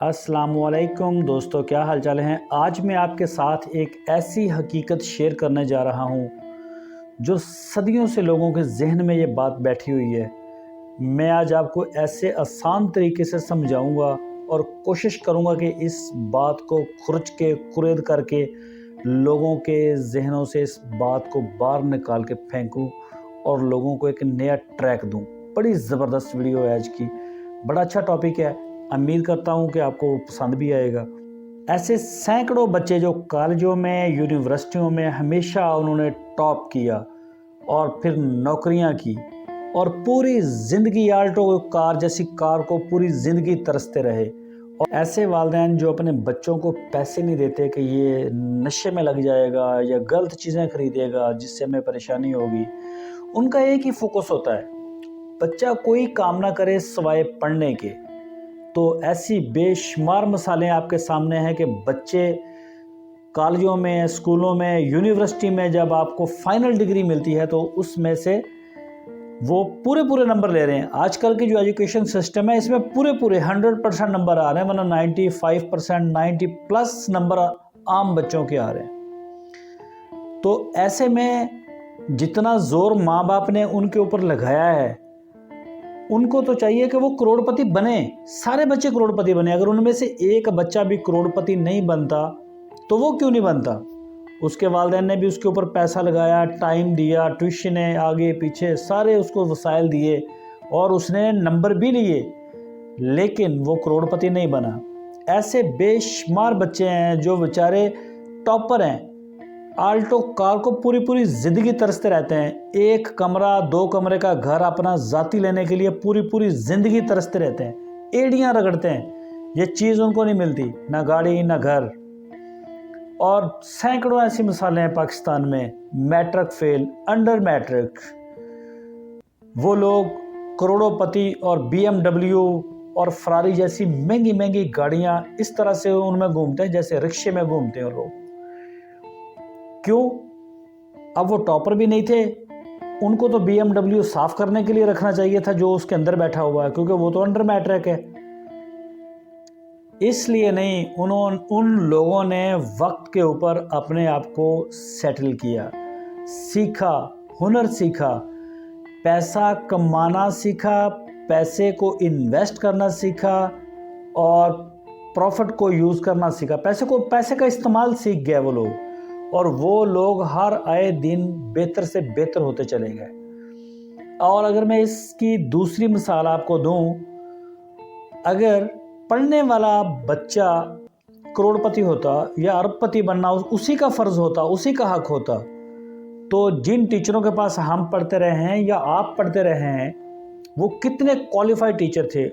अस्सलामुअलैकुम दोस्तों, क्या हाल चाल हैं। आज मैं आपके साथ एक ऐसी हकीकत शेयर करने जा रहा हूं जो सदियों से लोगों के जहन में ये बात बैठी हुई है। मैं आज आपको ऐसे आसान तरीके से समझाऊंगा और कोशिश करूंगा कि इस बात को खुरच के कुरेद करके लोगों के जहनों से इस बात को बाहर निकाल के फेंकूं और लोगों को एक नया ट्रैक दूं। बड़ी ज़बरदस्त वीडियो है आज की, बड़ा अच्छा टॉपिक है। उम्मीद करता हूं कि आपको पसंद भी आएगा। ऐसे सैकड़ों बच्चे जो कॉलेजों में, यूनिवर्सिटियों में हमेशा उन्होंने टॉप किया और फिर नौकरियां की और पूरी ज़िंदगी आल्टो कार जैसी कार को पूरी ज़िंदगी तरसते रहे। और ऐसे वालिदैन जो अपने बच्चों को पैसे नहीं देते कि ये नशे में लग जाएगा या गलत चीज़ें खरीदेगा जिससे हमें परेशानी होगी, उनका एक ही फोकस होता है, बच्चा कोई काम ना करे सिवाय पढ़ने के। तो ऐसी बेशुमार मिसालें आपके सामने हैं कि बच्चे कॉलेजों में, स्कूलों में, यूनिवर्सिटी में जब आपको फाइनल डिग्री मिलती है तो उसमें से वो पूरे नंबर ले रहे हैं। आजकल की जो एजुकेशन सिस्टम है इसमें पूरे 100% नंबर आ रहे हैं, वरना 95%, 90+ नंबर आम बच्चों के आ रहे हैं। तो ऐसे में जितना जोर माँ बाप ने उनके ऊपर लगाया है, उनको तो चाहिए कि वो करोड़पति बने, सारे बच्चे करोड़पति बने। अगर उनमें से एक बच्चा भी करोड़पति नहीं बनता तो वो क्यों नहीं बनता? उसके वालिदैन ने भी उसके ऊपर पैसा लगाया, टाइम दिया, ट्यूशन आगे पीछे सारे उसको वसाइल दिए और उसने नंबर भी लिए, लेकिन वो करोड़पति नहीं बना। ऐसे बेशुमार बच्चे हैं जो बेचारे टॉपर हैं, आल्टो कार को पूरी ज़िंदगी तरसते रहते हैं। एक कमरा, 2 कमरे का घर अपना ज़ाती लेने के लिए पूरी ज़िंदगी तरसते रहते हैं, एड़ियाँ रगड़ते हैं। ये चीज़ उनको नहीं मिलती, ना गाड़ी ना घर। और सैकड़ों ऐसी मिसालें हैं पाकिस्तान में। मैट्रिक फेल, अंडर मैट्रिक, वो लोग करोड़ोंपति और BMW और फरारी जैसी महंगी गाड़ियाँ इस तरह से उनमें घूमते हैं जैसे रिक्शे में घूमते हैं लोग। क्यों? अब वो टॉपर भी नहीं थे, उनको तो BMW साफ करने के लिए रखना चाहिए था जो उसके अंदर बैठा हुआ है, क्योंकि वो तो अंडर मैट्रिक है। इसलिए नहीं, उन लोगों ने वक्त के ऊपर अपने आप को सेटल किया, सीखा, हुनर सीखा, पैसा कमाना सीखा, पैसे को इन्वेस्ट करना सीखा और प्रॉफिट को यूज़ करना सीखा। पैसे का इस्तेमाल सीख गए वो लोग, और वो लोग हर आए दिन बेहतर से बेहतर होते चले गए। और अगर मैं इसकी दूसरी मिसाल आपको दूं, अगर पढ़ने वाला बच्चा करोड़पति होता या अरबपति बनना उसी का फ़र्ज़ होता, उसी का हक होता, तो जिन टीचरों के पास हम पढ़ते रहे हैं या आप पढ़ते रहे हैं, वो कितने क्वालिफाइड टीचर थे,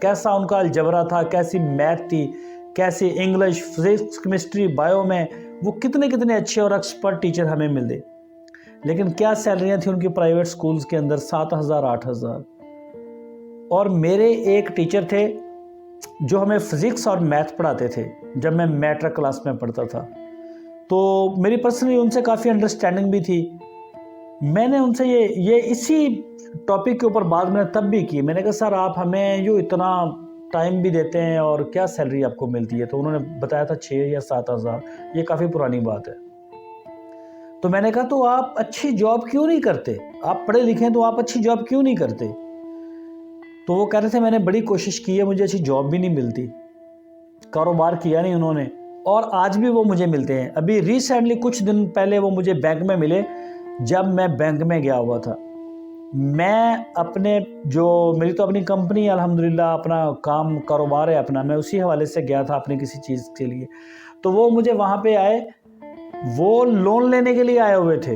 कैसा उनका अलजबरा था, कैसी मैथ थी, कैसी इंग्लिश, फिजिक्स, केमिस्ट्री, बायो में वो कितने अच्छे और एक्सपर्ट टीचर हमें मिले। लेकिन क्या सैलरियां थी उनकी प्राइवेट स्कूल्स के अंदर, 7,000, 8,000। और मेरे एक टीचर थे जो हमें फिजिक्स और मैथ पढ़ाते थे जब मैं मैट्रिक क्लास में पढ़ता था, तो मेरी पर्सनली उनसे काफ़ी अंडरस्टैंडिंग भी थी। मैंने उनसे ये इसी टॉपिक के ऊपर बात मैंने तब भी की। मैंने कहा, सर आप हमें जो इतना टाइम भी देते हैं और क्या सैलरी आपको मिलती है? तो उन्होंने बताया था 6 या 7,000। ये काफ़ी पुरानी बात है। तो मैंने कहा, तो आप अच्छी जॉब क्यों नहीं करते? आप पढ़े लिखे हैं तो आप अच्छी जॉब क्यों नहीं करते? तो वो कह रहे थे, मैंने बड़ी कोशिश की है, मुझे अच्छी जॉब भी नहीं मिलती, कारोबार किया नहीं उन्होंने, और आज भी वो मुझे मिलते हैं। अभी रिसेंटली कुछ दिन पहले वो मुझे बैंक में मिले जब मैं बैंक में गया हुआ था। मैं मेरी तो अपनी कंपनी है अल्हम्दुलिल्लाह, अपना काम कारोबार है अपना, मैं उसी हवाले से गया था अपनी किसी चीज़ के लिए। तो वो मुझे वहाँ पे आए, वो लोन लेने के लिए आए हुए थे,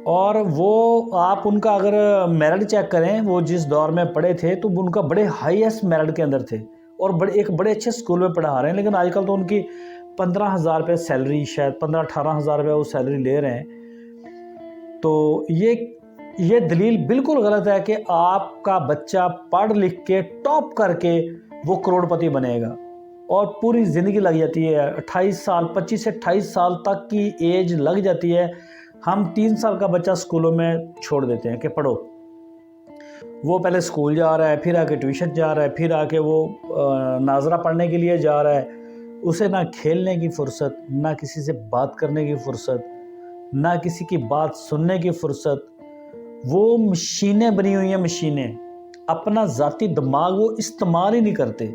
और वो आप उनका अगर मेरिट चेक करें, वो जिस दौर में पढ़े थे तो उनका बड़े हाईएस्ट मेरिट के अंदर थे और एक बड़े अच्छे स्कूल में पढ़ा रहे हैं। लेकिन आजकल तो उनकी 15,000 रुपये सैलरी, शायद 15-18,000 रुपये वो सैलरी ले रहे हैं। तो ये दलील बिल्कुल गलत है कि आपका बच्चा पढ़ लिख के टॉप करके वो करोड़पति बनेगा, और पूरी ज़िंदगी लग जाती है। 28 साल, 25 से 28 साल तक की एज लग जाती है। हम 3 साल का बच्चा स्कूलों में छोड़ देते हैं कि पढ़ो, वो पहले स्कूल जा रहा है, फिर आके ट्यूशन जा रहा है, फिर आके वो नाजरा पढ़ने के लिए जा रहा है। उसे ना खेलने की फुर्सत, ना किसी से बात करने की फुर्सत, ना किसी की बात सुनने की फुर्सत। वो मशीनें बनी हुई हैं, मशीनें। अपना ज़ाती दिमाग वो इस्तेमाल ही नहीं करते।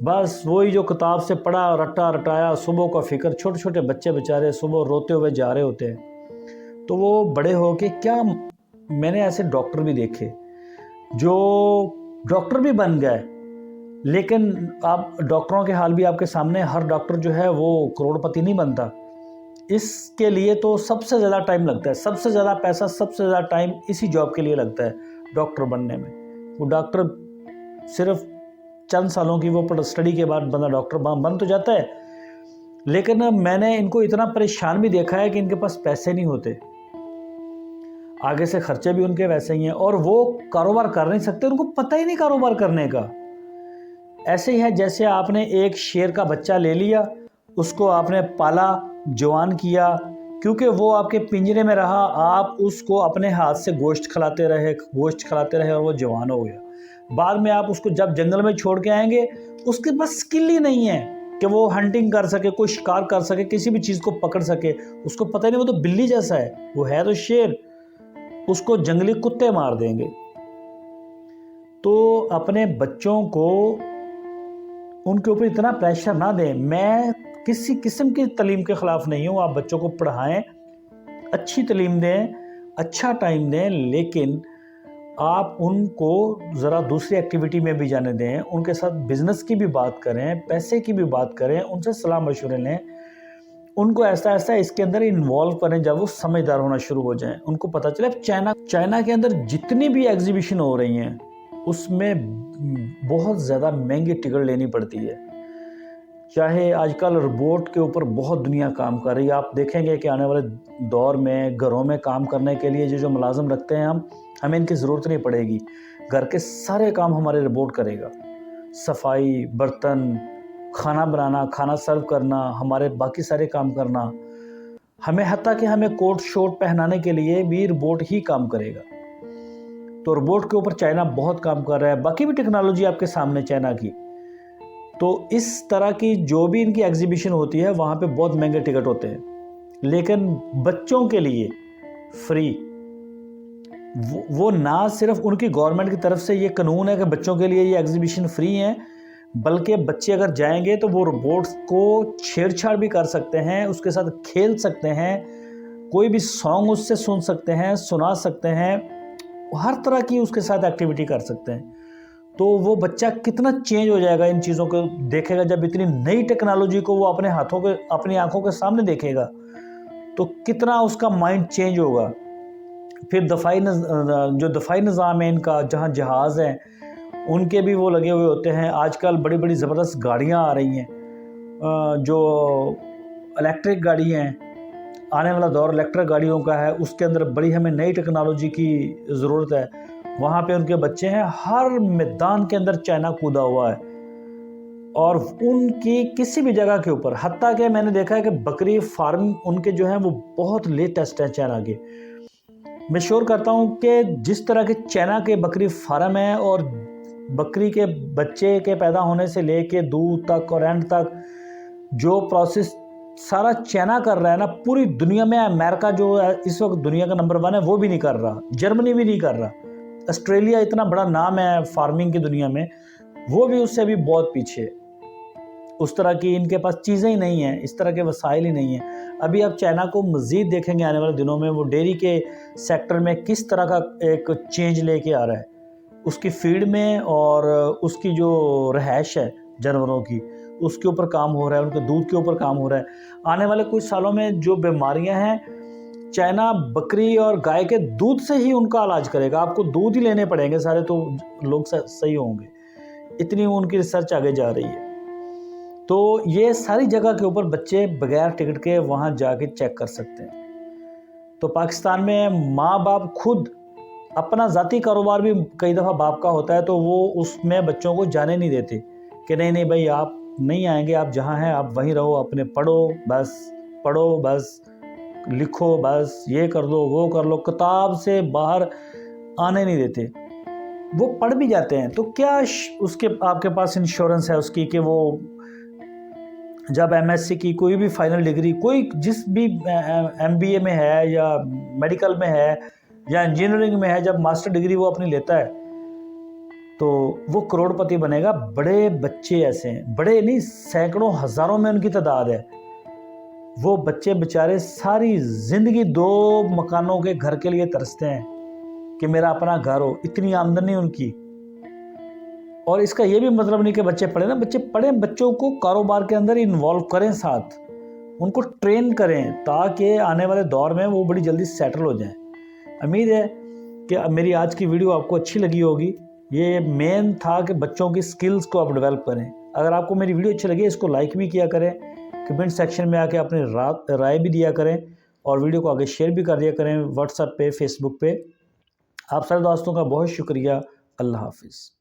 बस वही जो किताब से पढ़ा, रटा रटाया, सुबह का फिक्र। छोटे छोटे बच्चे बेचारे सुबह रोते हुए जा रहे होते हैं। तो वो बड़े हो के क्या, मैंने ऐसे डॉक्टर भी देखे जो डॉक्टर भी बन गए, लेकिन आप डॉक्टरों के हाल भी आपके सामने। हर डॉक्टर जो है वो करोड़पति नहीं बनता। इसके लिए तो सबसे ज़्यादा टाइम लगता है, सबसे ज़्यादा पैसा, सबसे ज़्यादा टाइम इसी जॉब के लिए लगता है, डॉक्टर बनने में। वो डॉक्टर सिर्फ चंद सालों की वो स्टडी के बाद बंदा डॉक्टर बन तो जाता है, लेकिन मैंने इनको इतना परेशान भी देखा है कि इनके पास पैसे नहीं होते, आगे से खर्चे भी उनके वैसे ही हैं, और वो कारोबार कर नहीं सकते, उनको पता ही नहीं कारोबार करने का। ऐसे ही है जैसे आपने एक शेर का बच्चा ले लिया, उसको आपने पाला, जवान किया, क्योंकि वो आपके पिंजरे में रहा, आप उसको अपने हाथ से गोश्त खिलाते रहे और वो जवान हो गया। बाद में आप उसको जब जंगल में छोड़ के आएंगे, उसके पास स्किल ही नहीं है कि वो हंटिंग कर सके, कोई शिकार कर सके, किसी भी चीज़ को पकड़ सके। उसको पता ही नहीं, वो तो बिल्ली जैसा है, वो है तो शेर, उसको जंगली कुत्ते मार देंगे। तो अपने बच्चों को उनके ऊपर इतना प्रेशर ना दें। मैं किसी किस्म की तालीम के ख़िलाफ़ नहीं हूँ। आप बच्चों को पढ़ाएं, अच्छी तालीम दें, अच्छा टाइम दें, लेकिन आप उनको ज़रा दूसरी एक्टिविटी में भी जाने दें। उनके साथ बिज़नेस की भी बात करें, पैसे की भी बात करें, उनसे सलाह मशवरे लें। उनको ऐसा ऐसा इसके अंदर इन्वॉल्व करें जब वो समझदार होना शुरू हो जाएं। उनको पता चले चाइना के अंदर जितनी भी एग्जीबिशन हो रही हैं, उसमें बहुत ज़्यादा महंगी टिकट लेनी पड़ती है। चाहे आजकल रोबोट के ऊपर बहुत दुनिया काम कर रही है। आप देखेंगे कि आने वाले दौर में घरों में काम करने के लिए जो मुलाजिम रखते हैं हमें इनकी ज़रूरत नहीं पड़ेगी। घर के सारे काम हमारे रोबोट करेगा। सफाई, बर्तन, खाना बनाना, खाना सर्व करना, हमारे बाकी सारे काम करना, हमें हत्ता कि हमें कोट शोट पहनाने के लिए भी रोबोट ही काम करेगा। तो रोबोट के ऊपर चाइना बहुत काम कर रहा है। बाकी भी टेक्नोलॉजी आपके सामने चाइना की। तो इस तरह की जो भी इनकी एग्जीबिशन होती है, वहाँ पे बहुत महंगे टिकट होते हैं, लेकिन बच्चों के लिए फ्री। वो ना सिर्फ उनकी गवर्नमेंट की तरफ से ये कानून है कि बच्चों के लिए ये एग्जीबिशन फ्री है, बल्कि बच्चे अगर जाएंगे तो वो रोबोट्स को छेड़छाड़ भी कर सकते हैं, उसके साथ खेल सकते हैं, कोई भी सॉन्ग उससे सुन सकते हैं, सुना सकते हैं, हर तरह की उसके साथ एक्टिविटी कर सकते हैं। तो वो बच्चा कितना चेंज हो जाएगा इन चीज़ों को देखेगा। जब इतनी नई टेक्नोलॉजी को वो अपने हाथों के, अपनी आंखों के सामने देखेगा, तो कितना उसका माइंड चेंज होगा। फिर जो दफ़ाई निज़ाम है इनका, जहाँ जहाज़ हैं उनके भी वो लगे हुए होते हैं। आजकल बड़ी बड़ी ज़बरदस्त गाड़ियाँ आ रही हैं, जो इलेक्ट्रिक गाड़ी हैं। आने वाला दौर इलेक्ट्रिक गाड़ियों का है, उसके अंदर बड़ी हमें नई टेक्नोलॉजी की ज़रूरत है। वहाँ पे उनके बच्चे हैं, हर मैदान के अंदर चाइना कूदा हुआ है, और उनकी किसी भी जगह के ऊपर, हत्ता कि मैंने देखा है कि बकरी फार्म उनके जो हैं वो बहुत लेटेस्ट हैं चाइना के। मैं श्योर करता हूँ कि जिस तरह के चाइना के बकरी फार्म हैं, और बकरी के बच्चे के पैदा होने से लेके दूध तक और एंड तक जो प्रोसेस सारा चाइना कर रहा है ना, पूरी दुनिया में अमेरिका जो है इस वक्त दुनिया का नंबर 1 है, वो भी नहीं कर रहा, जर्मनी भी नहीं कर रहा, ऑस्ट्रेलिया इतना बड़ा नाम है फार्मिंग की दुनिया में, वो भी उससे भी बहुत पीछे। उस तरह की इनके पास चीज़ें ही नहीं हैं, इस तरह के वसाइल ही नहीं हैं। अभी आप चाइना को मज़ीद देखेंगे आने वाले दिनों में, वो डेयरी के सेक्टर में किस तरह का एक चेंज लेके आ रहा है, उसकी फीड में और उसकी जो रहायश है जानवरों की, उसके ऊपर काम हो रहा है, उनके दूध के ऊपर काम हो रहा है। आने वाले कुछ सालों में जो बीमारियां हैं, चाइना बकरी और गाय के दूध से ही उनका इलाज करेगा। आपको दूध ही लेने पड़ेंगे सारे, तो लोग सही होंगे। इतनी उनकी रिसर्च आगे जा रही है। तो ये सारी जगह के ऊपर बच्चे बगैर टिकट के वहाँ जाके चेक कर सकते हैं। तो पाकिस्तान में माँ बाप खुद अपना ज़ाती कारोबार भी कई दफ़ा बाप का होता है, तो वो उसमें बच्चों को जाने नहीं देते कि नहीं भाई आप नहीं आएंगे, आप जहाँ हैं आप वहीं रहो, अपने पढ़ो बस, लिखो बस, ये कर दो वो कर लो, किताब से बाहर आने नहीं देते। वो पढ़ भी जाते हैं, तो क्या उसके आपके पास इंश्योरेंस है उसकी कि वो जब एमएससी की कोई भी फाइनल डिग्री, कोई जिस भी एमबीए में है या मेडिकल में है या इंजीनियरिंग में है, जब मास्टर डिग्री वो अपनी लेता है तो वो करोड़पति बनेगा। बड़े बच्चे ऐसे हैं, बड़े नहीं, सैकड़ों हज़ारों में उनकी तादाद है। वो बच्चे बेचारे सारी ज़िंदगी 2 मकानों के घर के लिए तरसते हैं कि मेरा अपना घर हो, इतनी आमदनी उनकी। और इसका ये भी मतलब नहीं कि बच्चे पढ़े ना, बच्चे पढ़ें, बच्चों को कारोबार के अंदर इन्वॉल्व करें, साथ उनको ट्रेन करें ताकि आने वाले दौर में वो बड़ी जल्दी सेटल हो जाएं। उम्मीद है कि मेरी आज की वीडियो आपको अच्छी लगी होगी। ये मेन था कि बच्चों की स्किल्स को आप डेवलप करें। अगर आपको मेरी वीडियो अच्छी लगी, इसको लाइक भी किया करें, कमेंट सेक्शन में आके अपनी राय भी दिया करें और वीडियो को आगे शेयर भी कर दिया करें व्हाट्सएप पे, फेसबुक पे। आप सारे दोस्तों का बहुत शुक्रिया। अल्लाह हाफिज़।